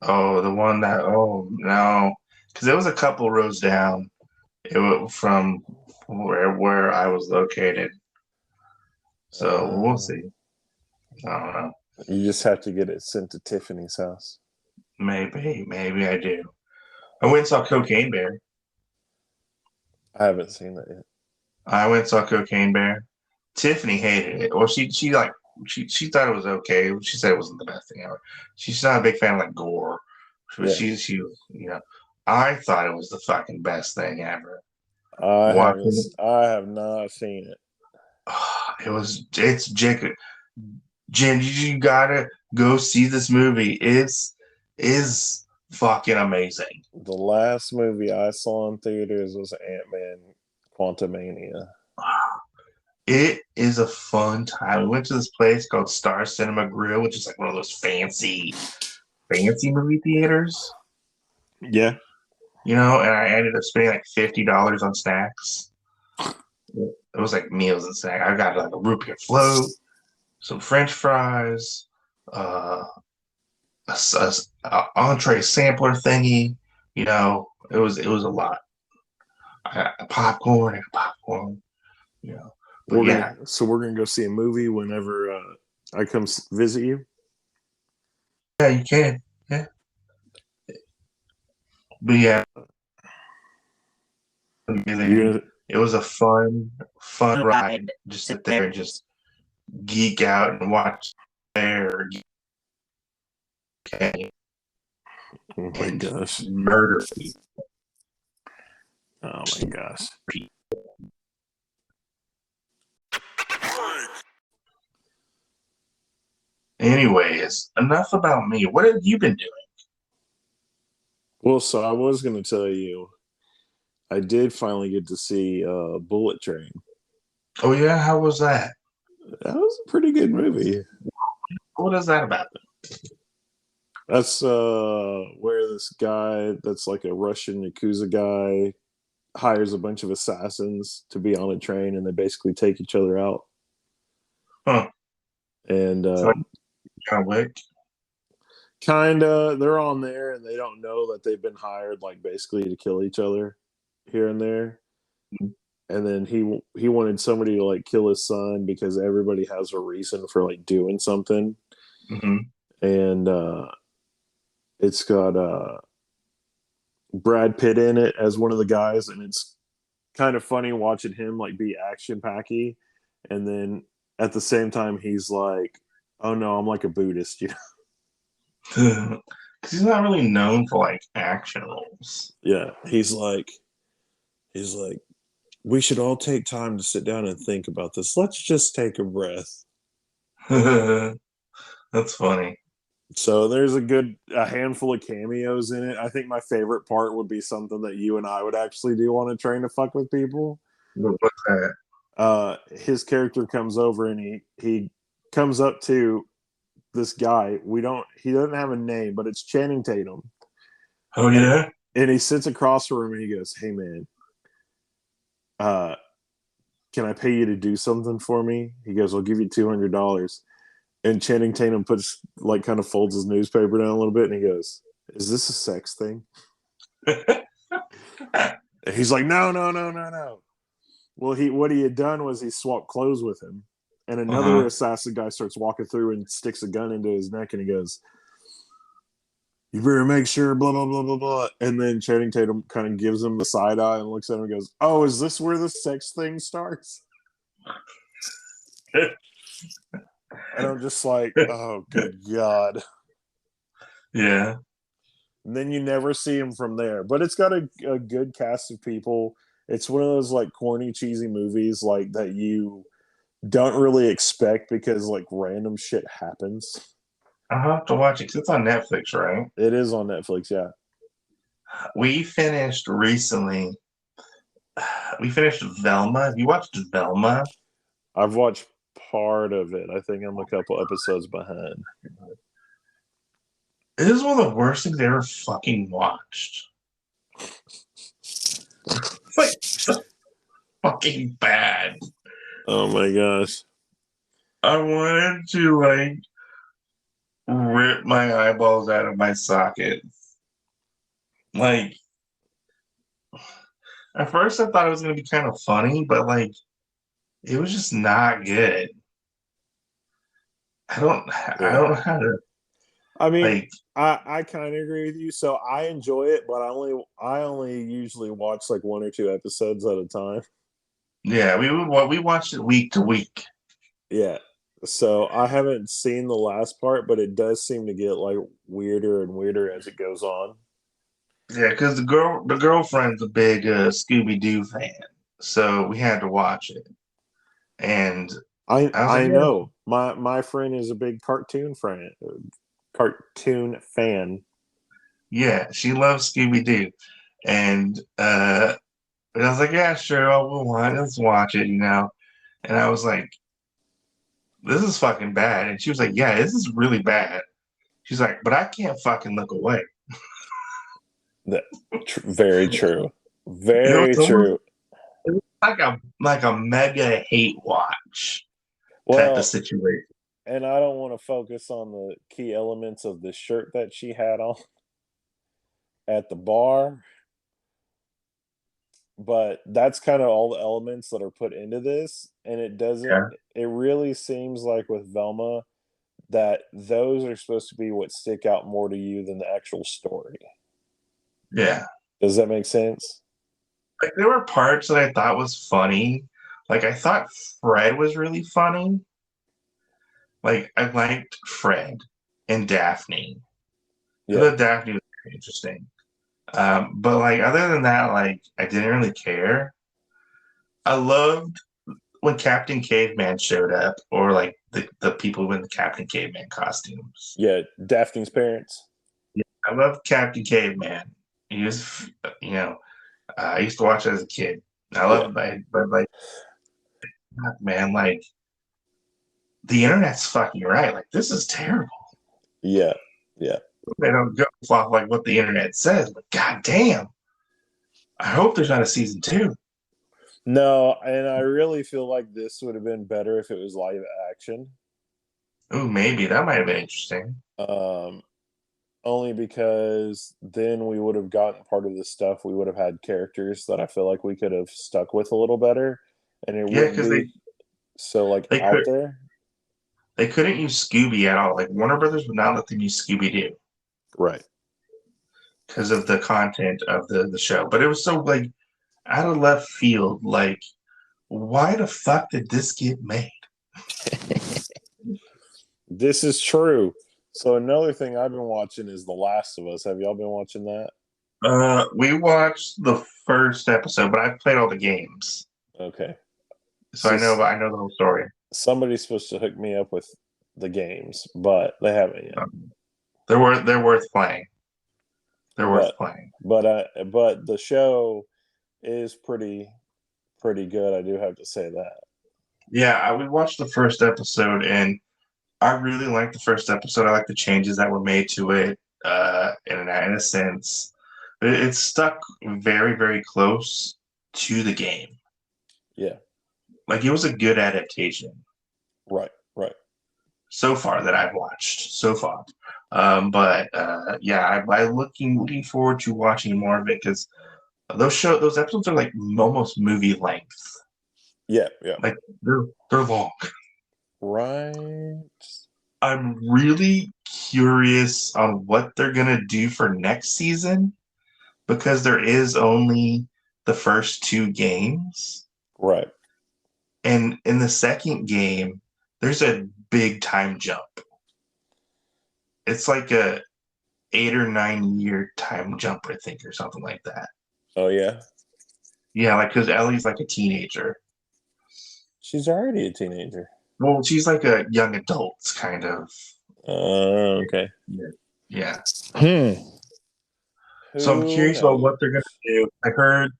[SPEAKER 3] Oh, the one that, oh no, because it was a couple rows down. It was from where I was located. So we'll see. I don't know.
[SPEAKER 2] You just have to get it sent to Tiffany's house.
[SPEAKER 3] Maybe I do. I went and saw Cocaine Bear.
[SPEAKER 2] I haven't seen that yet.
[SPEAKER 3] I went and saw Cocaine Bear. Tiffany hated it. Well, she thought it was okay. She said it wasn't the best thing ever. She's not a big fan of like gore. But
[SPEAKER 2] Yeah.
[SPEAKER 3] she I thought it was the fucking best thing ever.
[SPEAKER 2] I have not seen it.
[SPEAKER 3] It's Jacob. Jen, you gotta go see this movie. Is fucking amazing.
[SPEAKER 2] The last movie I saw in theaters was Ant-Man Quantumania.
[SPEAKER 3] It is a fun time. We went to this place called Star Cinema Grill, which is like one of those fancy movie theaters.
[SPEAKER 2] Yeah.
[SPEAKER 3] And I ended up spending like $50 on snacks. It was like meals and snacks. I got like a root beer float, some French fries, a entree sampler thingy. It was a lot. I got popcorn.
[SPEAKER 2] We're gonna go see a movie whenever I come visit you.
[SPEAKER 3] Yeah, you can. Yeah. But yeah, it was a fun ride. Just sit there and just geek out and watch there. Okay.
[SPEAKER 2] Oh my gosh.
[SPEAKER 3] Murder people.
[SPEAKER 2] Oh my gosh.
[SPEAKER 3] Anyways, enough about me. What have you been doing?
[SPEAKER 2] Well, so I was going to tell you, I did finally get to see Bullet Train.
[SPEAKER 3] Oh yeah, how was that?
[SPEAKER 2] That was a pretty good movie.
[SPEAKER 3] What is that about?
[SPEAKER 2] That's where this guy that's like a Russian Yakuza guy hires a bunch of assassins to be on a train, and they basically take each other out.
[SPEAKER 3] Huh.
[SPEAKER 2] And
[SPEAKER 3] John Wick.
[SPEAKER 2] Kinda, they're on there and they don't know that they've been hired, like basically to kill each other here and there. And then he wanted somebody to like kill his son because everybody has a reason for like doing something.
[SPEAKER 3] Mm-hmm.
[SPEAKER 2] And it's got Brad Pitt in it as one of the guys, and it's kind of funny watching him like be action packy, and then at the same time he's like, "Oh no, I'm like a Buddhist," you know.
[SPEAKER 3] Because he's not really known for like action roles.
[SPEAKER 2] Yeah, he's like, we should all take time to sit down and think about this. Let's just take a breath.
[SPEAKER 3] That's funny.
[SPEAKER 2] So there's a handful of cameos in it. I think my favorite part would be something that you and I would actually do on a train to fuck with people.
[SPEAKER 3] What's that?
[SPEAKER 2] His character comes over and he comes up to this guy. He doesn't have a name, but it's Channing Tatum.
[SPEAKER 3] Oh yeah.
[SPEAKER 2] And he sits across from him and he goes, "Hey man, can I pay you to do something for me?" He goes, "I'll give you $200. And Channing Tatum kind of folds his newspaper down a little bit and he goes, "Is this a sex thing?" And he's like, No. Well, what he had done was he swapped clothes with him. And another assassin guy starts walking through and sticks a gun into his neck and he goes, "You better make sure, blah, blah, blah, blah, blah." And then Channing Tatum kind of gives him the side eye and looks at him and goes, "Oh, is this where the sex thing starts?" And I'm just like, oh, good God.
[SPEAKER 3] Yeah.
[SPEAKER 2] And then you never see him from there. But it's got a good cast of people. It's one of those like corny, cheesy movies like that you don't really expect because like random shit happens.
[SPEAKER 3] I'll have to watch it because it's on Netflix, right?
[SPEAKER 2] It is on Netflix, yeah.
[SPEAKER 3] We finished recently. We finished Velma. Have you watched Velma?
[SPEAKER 2] I've watched part of it. I think I'm a couple episodes behind.
[SPEAKER 3] It is one of the worst things I ever fucking watched. It's like so fucking bad.
[SPEAKER 2] Oh my gosh.
[SPEAKER 3] I wanted to like rip my eyeballs out of my sockets. Like, at first I thought it was gonna be kind of funny, but like it was just not good. I don't know how to
[SPEAKER 2] I mean,
[SPEAKER 3] like.
[SPEAKER 2] I kind of agree with you. So I enjoy it, but I only usually watch like one or two episodes at a time.
[SPEAKER 3] Yeah, we watched it week to week.
[SPEAKER 2] Yeah. So I haven't seen the last part, but it does seem to get like weirder and weirder as it goes on.
[SPEAKER 3] Yeah, because the girlfriend's a big Scooby Doo fan, so we had to watch it. And I was like,
[SPEAKER 2] I
[SPEAKER 3] yeah,
[SPEAKER 2] know my friend is a big cartoon fan.
[SPEAKER 3] yeah, she loves Scooby Doo, and I was like, yeah, sure, let's watch it, you know. And I was like, this is fucking bad, and she was like, yeah, this is really bad. She's like, but I can't fucking look away.
[SPEAKER 2] That very true,
[SPEAKER 3] It was
[SPEAKER 2] very
[SPEAKER 3] almost
[SPEAKER 2] true.
[SPEAKER 3] like a mega hate watch type of
[SPEAKER 2] Well,
[SPEAKER 3] situation.
[SPEAKER 2] and I don't want to focus on the key elements of the shirt that she had on at the bar, but that's kind of all the elements that are put into this, and it doesn't.
[SPEAKER 3] Yeah,
[SPEAKER 2] It really seems like with Velma that those are supposed to be what stick out more to you than the actual story.
[SPEAKER 3] yeah.
[SPEAKER 2] Does that make sense?
[SPEAKER 3] Like there were parts that I thought was funny. Like I thought Fred was really funny. Like I liked Fred and Daphne. I
[SPEAKER 2] Yeah.
[SPEAKER 3] thought Daphne was very interesting. But like other than that, like I didn't really care. I loved when Captain Caveman showed up, or like the people in the Captain Caveman costumes.
[SPEAKER 2] Yeah. Daphne's parents.
[SPEAKER 3] Yeah, I loved Captain Caveman. He was, you know, I used to watch it as a kid. I
[SPEAKER 2] Yeah.
[SPEAKER 3] love it, but like, man, like the internet's fucking right. Like this is terrible.
[SPEAKER 2] Yeah. Yeah.
[SPEAKER 3] They don't go off like what the internet says, but goddamn, I hope there's not a season two.
[SPEAKER 2] No, and I really feel like this would have been better if it was live action.
[SPEAKER 3] Ooh, maybe that might have been interesting.
[SPEAKER 2] Um, Only because then we would have gotten part of the stuff. We would have had characters that I feel like we could have stuck with a little better, and it
[SPEAKER 3] Yeah,
[SPEAKER 2] wouldn't
[SPEAKER 3] because
[SPEAKER 2] be so like
[SPEAKER 3] they
[SPEAKER 2] out
[SPEAKER 3] could
[SPEAKER 2] there.
[SPEAKER 3] they couldn't use Scooby at all. Like Warner Brothers would not let them use Scooby Doo
[SPEAKER 2] Right.
[SPEAKER 3] because of the content of the show. But it was so like out of left field. Like, why the fuck did this get made?
[SPEAKER 2] This is true. So another thing I've been watching is The Last of Us. Have y'all been watching that?
[SPEAKER 3] We watched the first episode, but I've played all the games,
[SPEAKER 2] Okay.
[SPEAKER 3] so
[SPEAKER 2] So
[SPEAKER 3] I know the whole story.
[SPEAKER 2] somebody's supposed to hook me up with the games, but they haven't yet.
[SPEAKER 3] They're worth playing. They're worth
[SPEAKER 2] But
[SPEAKER 3] playing.
[SPEAKER 2] but the show is pretty good. I do have to say that.
[SPEAKER 3] Yeah, we watched the first episode, and I really liked the first episode. I like the changes that were made to it. In a sense, it stuck very very close to the game.
[SPEAKER 2] Yeah.
[SPEAKER 3] Like it was a good adaptation
[SPEAKER 2] Right. Right.
[SPEAKER 3] so far that I've watched so far. But yeah, I'm looking forward to watching more of it because those episodes are like almost movie length.
[SPEAKER 2] Yeah. Yeah.
[SPEAKER 3] Like they're long.
[SPEAKER 2] Right.
[SPEAKER 3] I'm really curious on what they're gonna do for next season because there is only the first two games.
[SPEAKER 2] Right.
[SPEAKER 3] And in the second game, there's a big time jump. It's like a 8 or 9 year time jump, I think, or something like that.
[SPEAKER 2] Oh yeah.
[SPEAKER 3] Yeah, like because Ellie's like a teenager.
[SPEAKER 2] She's already a teenager.
[SPEAKER 3] Well, she's like a young adult kind of.
[SPEAKER 2] Okay.
[SPEAKER 3] Yeah.
[SPEAKER 2] Hmm.
[SPEAKER 3] So I'm
[SPEAKER 2] Who
[SPEAKER 3] curious about
[SPEAKER 2] knows?
[SPEAKER 3] what they're gonna do. I heard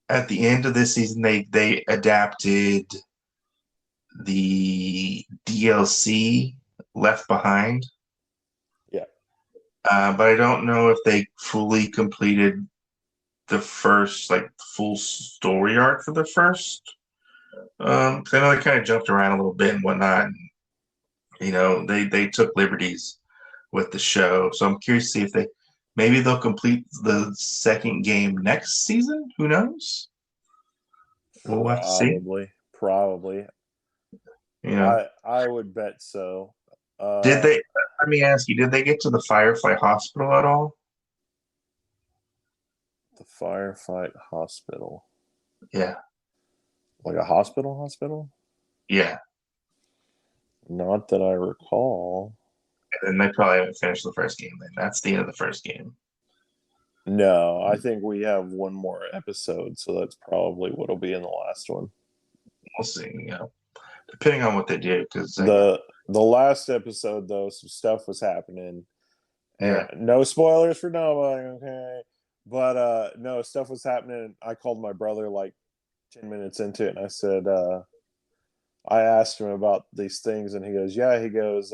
[SPEAKER 3] at the end of this season they adapted the DLC Left Behind.
[SPEAKER 2] Yeah.
[SPEAKER 3] But I don't know if they fully completed the first like full story arc for the first. 'Cause I know they kind of jumped around a little bit and whatnot. And, you know, they took liberties with the show. So I'm curious to see if maybe they'll complete the second game next season. Who knows? We'll have to see.
[SPEAKER 2] Probably.
[SPEAKER 3] You know,
[SPEAKER 2] I would bet so.
[SPEAKER 3] Did they? Let me ask you. Did they get to the Firefly Hospital at all?
[SPEAKER 2] The Firefight Hospital.
[SPEAKER 3] Yeah.
[SPEAKER 2] Like a hospital?
[SPEAKER 3] Yeah.
[SPEAKER 2] Not that I recall.
[SPEAKER 3] And they probably haven't finished the first game. Then that's the end of the first game.
[SPEAKER 2] No, I think we have one more episode, so that's probably what'll be in the last one.
[SPEAKER 3] We'll see. Depending on what they do, because
[SPEAKER 2] the last episode though, some stuff was happening.
[SPEAKER 3] yeah,
[SPEAKER 2] No spoilers for nobody, okay? But no, stuff was happening. I called my brother like 10 minutes into it, and I said, I asked him about these things, and he goes, "Yeah." He goes,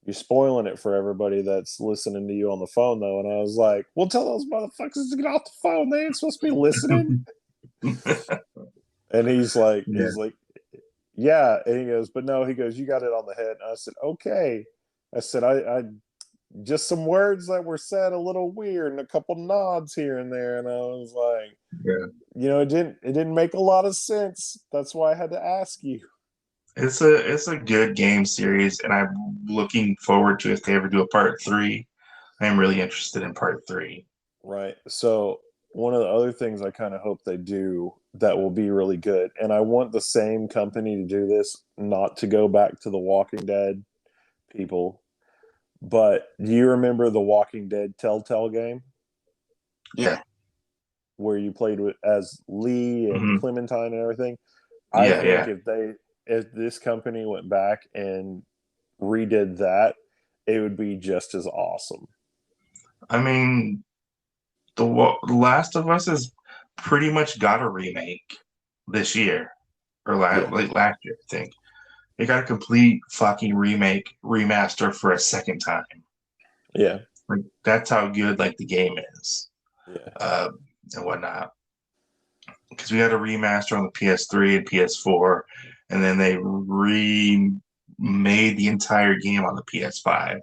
[SPEAKER 2] "You're spoiling it for everybody that's listening to you on the phone, though." And I was like, "Well, tell those motherfuckers to get off the phone. They ain't supposed to be listening." And he's like, "Yeah." And he goes, "But no," he goes, "You got it on the head." And I said, "Okay." I said, I just some words that were said a little weird and a couple nods here and there. And I was like,
[SPEAKER 3] yeah.
[SPEAKER 2] it didn't make a lot of sense. That's why I had to ask you.
[SPEAKER 3] It's a good game series, and I'm looking forward to if they ever do a part 3. I'm really interested in part 3.
[SPEAKER 2] Right. So one of the other things I kind of hope they do that will be really good, and I want the same company to do this, not to go back to the Walking Dead people. But do you remember the Walking Dead Telltale game?
[SPEAKER 3] Yeah.
[SPEAKER 2] Where you played as Lee and Clementine and everything? I think if this company went back and redid that, it would be just as awesome.
[SPEAKER 3] I mean, The Last of Us has pretty much got a remake this year, or late last year, I think. It got a complete fucking remaster for a second time.
[SPEAKER 2] Yeah.
[SPEAKER 3] Like, that's how good the game is.
[SPEAKER 2] Yeah.
[SPEAKER 3] And whatnot. Because we had a remaster on the PS3 and PS4, and then they remade the entire game on the PS5,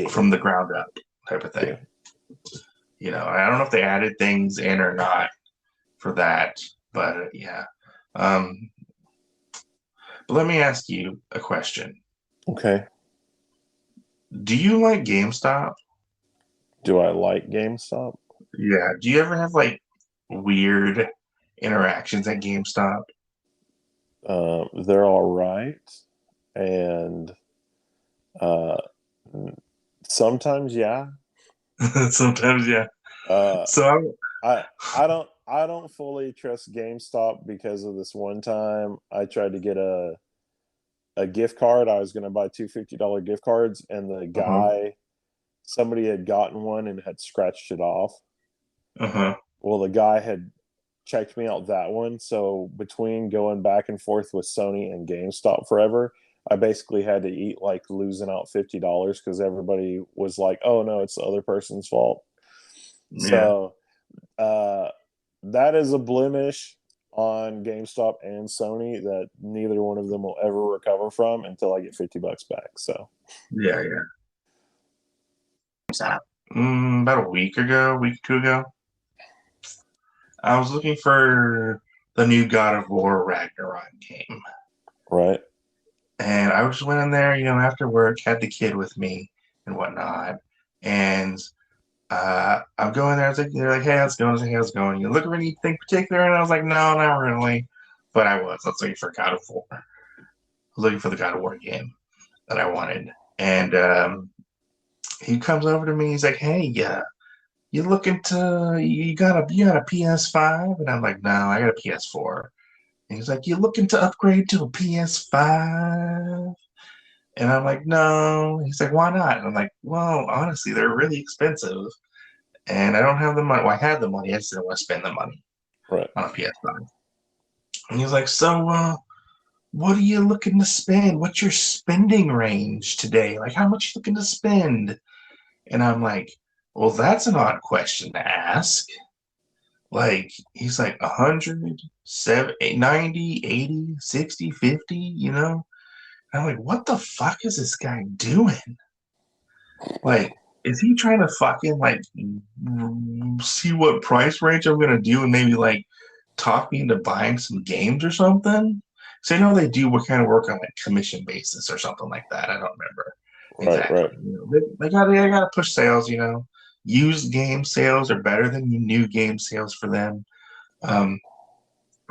[SPEAKER 3] from the ground up type of thing. Yeah. I don't know if they added things in or not for that, but yeah. But let me ask you a question.
[SPEAKER 2] Okay.
[SPEAKER 3] Do you like GameStop?
[SPEAKER 2] Do I like GameStop?
[SPEAKER 3] Yeah. Do you ever have weird interactions at GameStop?
[SPEAKER 2] They're all right, and sometimes, yeah.
[SPEAKER 3] Sometimes, yeah. So
[SPEAKER 2] I don't fully trust GameStop because of this one time I tried to get a gift card. I was going to buy two $50 gift cards, and the guy, somebody had gotten one and had scratched it off. Well, the guy had checked me out that one. So between going back and forth with Sony and GameStop forever, I basically had to eat losing out $50 because everybody was like, "Oh no, it's the other person's fault."
[SPEAKER 3] Yeah.
[SPEAKER 2] So that is a blemish on GameStop and Sony that neither one of them will ever recover from until I get $50 back. So
[SPEAKER 3] yeah. About a week or 2 ago, I was looking for the new God of War Ragnarok game.
[SPEAKER 2] Right.
[SPEAKER 3] And I just went in there, after work, had the kid with me and whatnot. And I'm going there. They're like, "Hey, how's it going?" I was like, "Hey, how's it going?" You look for anything particular? And I was like, "No, not really." But I was looking for God of War. I was looking for the God of War game that I wanted. And he comes over to me. He's like, "Hey, you got a PS5?" And I'm like, "No, I got a PS4." And he's like, "You looking to upgrade to a PS5?" And I'm like, "No." He's like, "Why not?" And I'm like, "Well, honestly, they're really expensive. And I don't have the money." Well, I had the money. I just didn't want to spend the money on a PS5. And he's like, "So, what are you looking to spend? What's your spending range today? How much you looking to spend?" And I'm like, "Well, that's an odd question to ask." He's like 100, 90, 80, 60, 50, And I'm like, what the fuck is this guy doing? Is he trying to fucking see what price range I'm gonna do and maybe talk me into buying some games or something? So I know they do what kind of work on like commission basis or something like that. I don't remember exactly.
[SPEAKER 2] Right.
[SPEAKER 3] You know, they gotta push sales. You know, used game sales are better than new game sales for them. I'm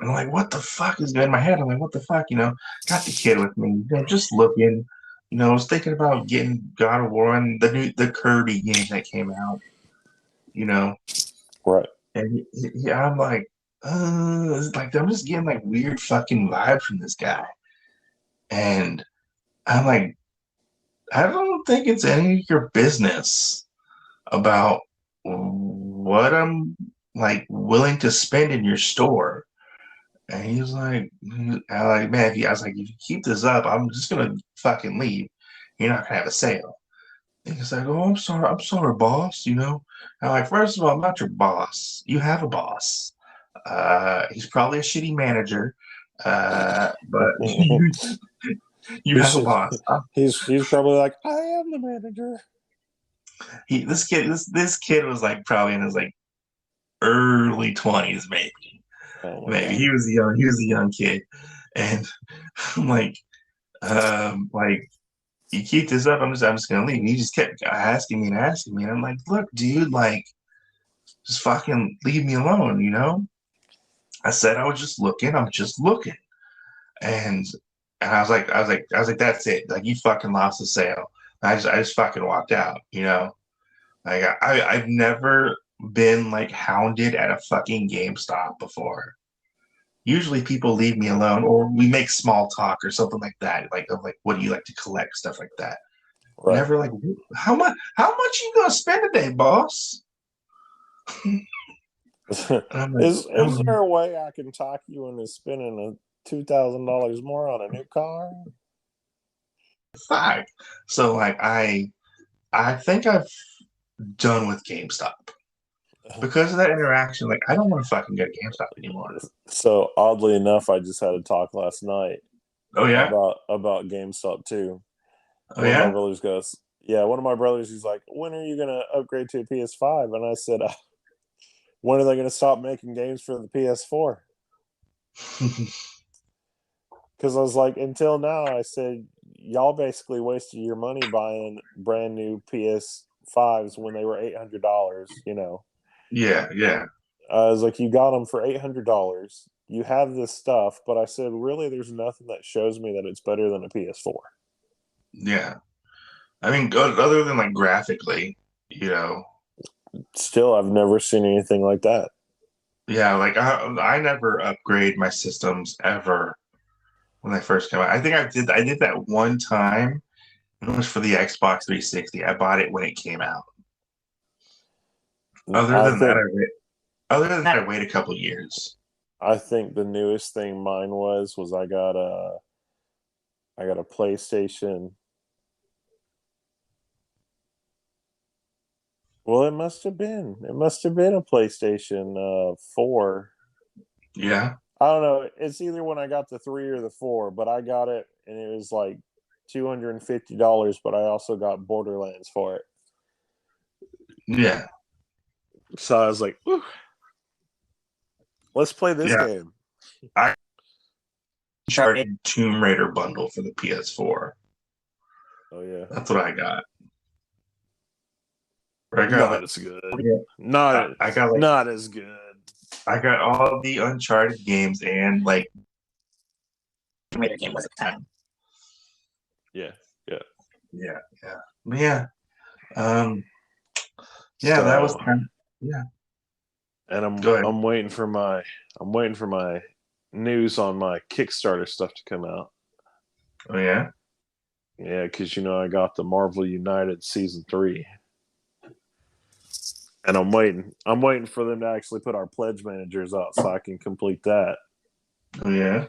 [SPEAKER 3] like, what the fuck is in my head? I'm like, what the fuck? You know, got the kid with me. You know, just looking. You know, I was thinking about getting God of War and the Kirby game that came out. You know,
[SPEAKER 2] Right.
[SPEAKER 3] and I'm like, it's like I'm just getting like weird fucking vibes from this guy, and I'm like, I don't think it's any of your business about what I'm like willing to spend in your store. And he was like, I like, man, I was like, if you keep this up, I'm just gonna fucking leave. You're not gonna have a sale. And he's like, oh, I'm sorry, boss. You know, I'm like, first of all, I'm not your boss. You have a boss. He's probably a shitty manager, but you
[SPEAKER 2] He's
[SPEAKER 3] have a boss.
[SPEAKER 2] he's probably like, I am the manager.
[SPEAKER 3] This kid was like probably in his like early 20s, maybe.
[SPEAKER 2] Oh my
[SPEAKER 3] Maybe
[SPEAKER 2] god.
[SPEAKER 3] he was a young kid, and I'm like you keep this up, I'm just gonna leave. And he just kept asking me and asking me, and I'm like, look, dude, like just fucking leave me alone, you know? I said I was just looking, I'm just looking, and I was like, that's it, like you fucking lost the sale. I just fucking walked out, you know? Like I've never been like hounded at a fucking GameStop before. Usually people leave me alone or we make small talk or something like that. Like of like what do you like to collect, stuff like that.
[SPEAKER 2] Right.
[SPEAKER 3] Never like how much you gonna spend today, boss? I'm like,
[SPEAKER 2] Is there a way I can talk you into spending $2,000 more on a new car?
[SPEAKER 3] fuck. So like I think I've done with GameStop. Because of that interaction, like I don't want to fucking go to GameStop anymore.
[SPEAKER 2] So oddly enough, I just had a talk last night
[SPEAKER 3] Oh yeah?
[SPEAKER 2] about GameStop too.
[SPEAKER 3] Oh
[SPEAKER 2] One of my
[SPEAKER 3] yeah?
[SPEAKER 2] brothers goes, yeah. One of my brothers, he's like, when are you gonna upgrade to a PS5? And I said, when are they gonna stop making games for the PS4? Because I was like, until now, I said, y'all basically wasted your money buying brand new PS5s when they were $800. You know,
[SPEAKER 3] Yeah.
[SPEAKER 2] I was like, you got them for $800. You have this stuff, but I said, really, there's nothing that shows me that it's better than a PS4.
[SPEAKER 3] Yeah. I mean, other than like graphically, you know,
[SPEAKER 2] Still, I've never seen anything like that.
[SPEAKER 3] yeah, like I never upgrade my systems ever when they first came out. I think I did that one time. It was for the Xbox 360. I bought it when it came out. Other
[SPEAKER 2] I
[SPEAKER 3] than that,
[SPEAKER 2] think
[SPEAKER 3] I wait a couple years.
[SPEAKER 2] I think the newest thing mine was I got a PlayStation. Well, it must have been. It must have been a PlayStation 4.
[SPEAKER 3] Yeah.
[SPEAKER 2] I don't know. It's either when I got the 3 or the 4, but I got it and it was like $250, but I also got Borderlands for it.
[SPEAKER 3] Yeah.
[SPEAKER 2] So I was like, whew, let's play this
[SPEAKER 3] Yeah.
[SPEAKER 2] game.
[SPEAKER 3] I started Tomb Raider bundle for the PS4.
[SPEAKER 2] Oh yeah.
[SPEAKER 3] That's what I got.
[SPEAKER 2] Not as good.
[SPEAKER 3] Yeah,
[SPEAKER 2] Not as good.
[SPEAKER 3] I got all the Uncharted games and like Tomb Raider game was at the time.
[SPEAKER 2] Yeah.
[SPEAKER 3] Yeah. But yeah. Yeah, that was kind of, yeah.
[SPEAKER 2] And
[SPEAKER 3] Go ahead.
[SPEAKER 2] I'm waiting for my news on my Kickstarter stuff to come out.
[SPEAKER 3] Oh yeah.
[SPEAKER 2] Yeah, because I got the Marvel United season 3, and I'm waiting for them to actually put our pledge managers out so I can complete that.
[SPEAKER 3] Oh yeah.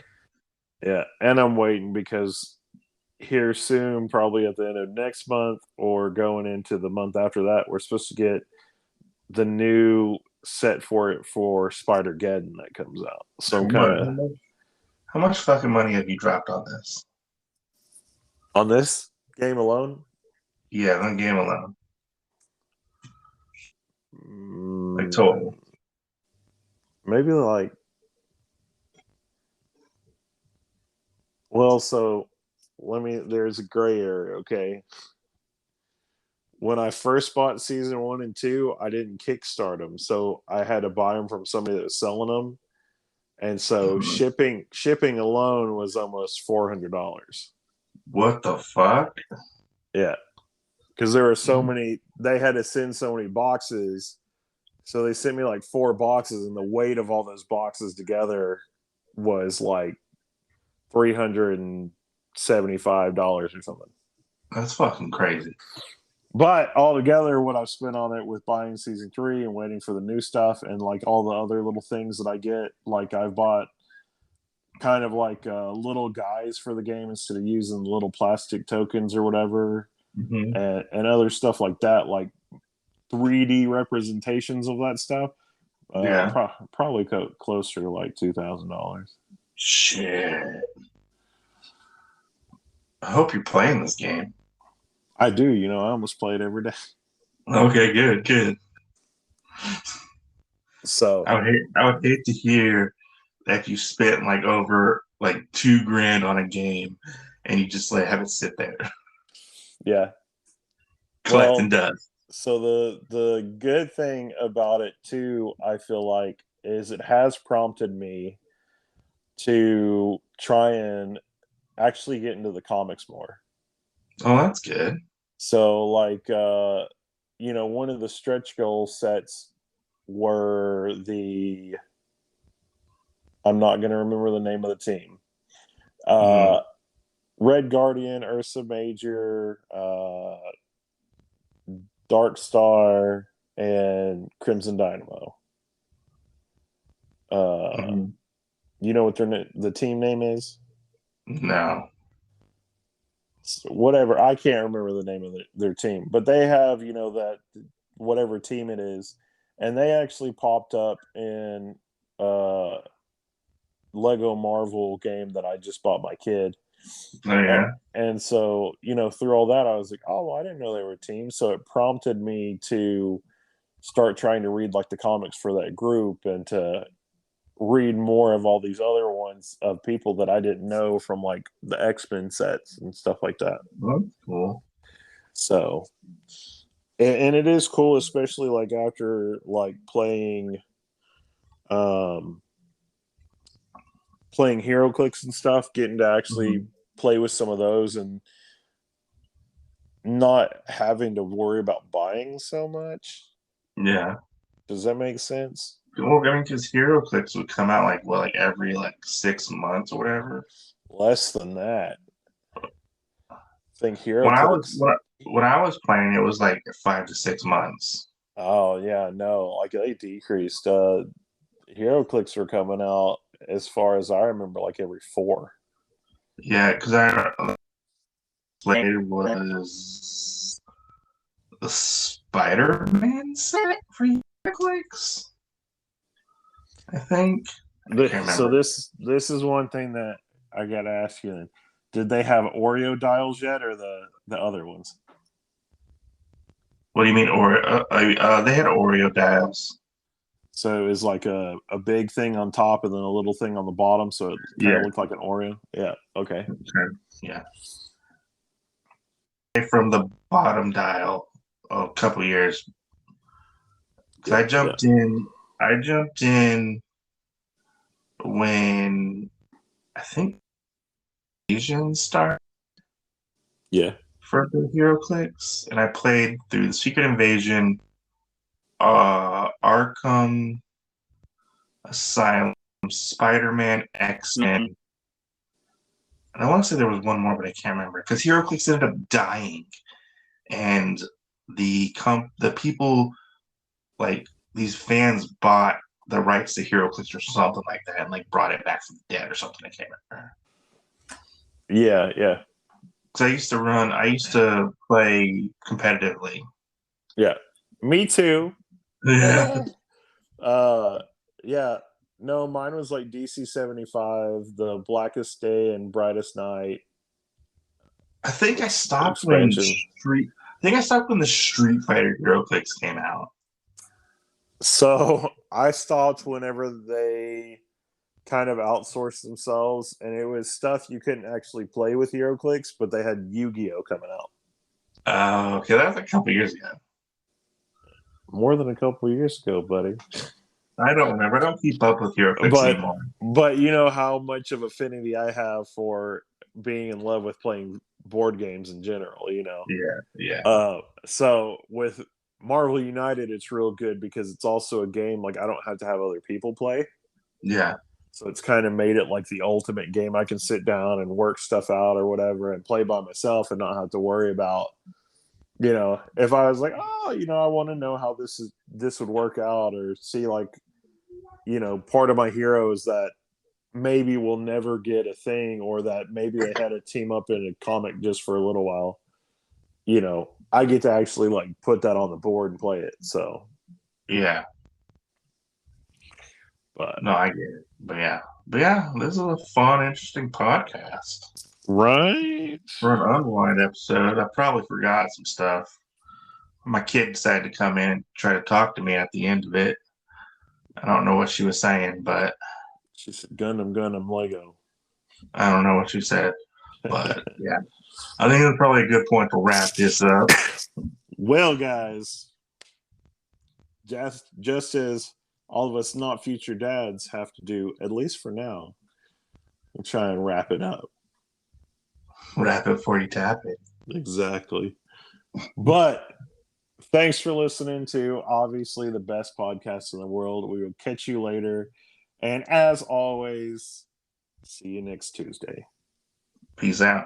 [SPEAKER 2] Yeah, and I'm waiting because here soon, probably at the end of next month or going into the month after that, we're supposed to get the new set for it for Spider-Geddon that comes out. So I'm kind of
[SPEAKER 3] How much fucking money have you dropped on this?
[SPEAKER 2] on this game alone.
[SPEAKER 3] Yeah, on game alone. Like total.
[SPEAKER 2] Maybe like, Well, so there's a gray area, okay? When I first bought season 1 and 2, I didn't kickstart them, so I had to buy them from somebody that was selling them, and so shipping alone was almost $400.
[SPEAKER 3] What the fuck?
[SPEAKER 2] Yeah, because there were so many. They had to send so many boxes, so they sent me like 4 boxes, and the weight of all those boxes together was like $375 or something.
[SPEAKER 3] That's fucking crazy.
[SPEAKER 2] But altogether, what I've spent on it with buying season 3 and waiting for the new stuff and like all the other little things that I get, like I've bought kind of like little guys for the game instead of using little plastic tokens or whatever,
[SPEAKER 3] Mm-hmm.
[SPEAKER 2] and other stuff like that, like 3D representations of that stuff. Probably closer to like $2,000.
[SPEAKER 3] Shit. I hope you're playing this game.
[SPEAKER 2] I do, I almost play it every day.
[SPEAKER 3] Okay, good.
[SPEAKER 2] So
[SPEAKER 3] I would hate to hear that you spent like over like $2,000 on a game and you just have it sit there.
[SPEAKER 2] Yeah.
[SPEAKER 3] Collecting dust.
[SPEAKER 2] So the good thing about it too, I feel like, is it has prompted me to try and actually get into the comics more.
[SPEAKER 3] Oh, that's good.
[SPEAKER 2] So like one of the stretch goal sets were I'm not going to remember the name of the team. Red Guardian, Ursa Major, Dark Star, and Crimson Dynamo. You know what the team name is?
[SPEAKER 3] No.
[SPEAKER 2] Whatever. I can't remember the name of their team, but they have, that whatever team it is, and they actually popped up in Lego Marvel game that I just bought my kid.
[SPEAKER 3] Oh, yeah.
[SPEAKER 2] And so, through all that, I was like, oh, I didn't know they were a team. So it prompted me to start trying to read like the comics for that group and to read more of all these other ones of people that I didn't know from like the X-Men sets and stuff like that.
[SPEAKER 3] That's cool.
[SPEAKER 2] So, and it is cool, especially like after like playing Hero Clicks and stuff, getting to actually play with some of those and not having to worry about buying so much.
[SPEAKER 3] Yeah.
[SPEAKER 2] Does that make sense?
[SPEAKER 3] Well, I mean, because Hero Clicks would come out like every 6 months or whatever.
[SPEAKER 2] Less than that. I think Hero
[SPEAKER 3] When
[SPEAKER 2] Clicks.
[SPEAKER 3] When I was playing, it was like 5 to 6 months.
[SPEAKER 2] Oh yeah, no, like they decreased. Hero Clicks were coming out, as far as I remember, like every 4.
[SPEAKER 3] Yeah, because I played was the Spider-Man set for Clicks, I think.
[SPEAKER 2] So this is one thing that I got to ask you. Then, did they have Oreo dials yet, or the other ones?
[SPEAKER 3] What do you mean Oreo? They had Oreo dials.
[SPEAKER 2] So it was like a big thing on top and then a little thing on the bottom, so it kind of looked like an Oreo. Yeah. Okay.
[SPEAKER 3] Yeah. From the bottom dial a couple years. Because I jumped in when I think Asian started.
[SPEAKER 2] Yeah.
[SPEAKER 3] For the Hero Clicks, and I played through the Secret Invasion, Arkham Asylum, Spider-Man, X-Men, and I want to say there was one more, but I can't remember because Hero Clicks ended up dying, and the people, like these fans, bought the rights to Hero Clicks or something like that, and like brought it back from the dead or something. I can't remember.
[SPEAKER 2] Yeah, yeah.
[SPEAKER 3] Because I used to play competitively.
[SPEAKER 2] Yeah, me too.
[SPEAKER 3] Yeah.
[SPEAKER 2] Yeah. No, mine was like DC 75, the Blackest Day and Brightest Night.
[SPEAKER 3] I think I stopped when the Street Fighter Hero Clicks came out.
[SPEAKER 2] So I stopped whenever they kind of outsourced themselves, and it was stuff you couldn't actually play with HeroClix, but they had Yu-Gi-Oh coming out.
[SPEAKER 3] Okay, that was a couple years ago.
[SPEAKER 2] More than a couple of years ago, buddy.
[SPEAKER 3] I don't remember. I don't keep up with HeroClix anymore.
[SPEAKER 2] But you know how much of affinity I have for being in love with playing board games in general, you know?
[SPEAKER 3] Yeah.
[SPEAKER 2] So with Marvel United, it's real good because it's also a game like I don't have to have other people play.
[SPEAKER 3] Yeah.
[SPEAKER 2] So it's kind of made it like the ultimate game. I can sit down and work stuff out or whatever and play by myself and not have to worry about, you know, if I was like, oh, you know, I want to know how this would work out, or see like, you know, part of my heroes that maybe will never get a thing, or that maybe they had to team up in a comic just for a little while. You know, I get to actually like put that on the board and play it. So
[SPEAKER 3] yeah.
[SPEAKER 2] But
[SPEAKER 3] no, I get it. But yeah, this is a fun, interesting podcast.
[SPEAKER 2] Right.
[SPEAKER 3] For an Unwind episode, I probably forgot some stuff. My kid decided to come in and try to talk to me at the end of it. I don't know what she was saying, but
[SPEAKER 2] She said Gundam Lego.
[SPEAKER 3] I don't know what she said. But yeah, I think it's probably a good point to wrap this up.
[SPEAKER 2] Well, guys, just as all of us not future dads have to do, at least for now, we'll try and wrap it up.
[SPEAKER 3] Wrap it before you tap it.
[SPEAKER 2] Exactly. But thanks for listening to obviously the best podcast in the world. We will catch you later. And as always, see you next Tuesday.
[SPEAKER 3] Peace out.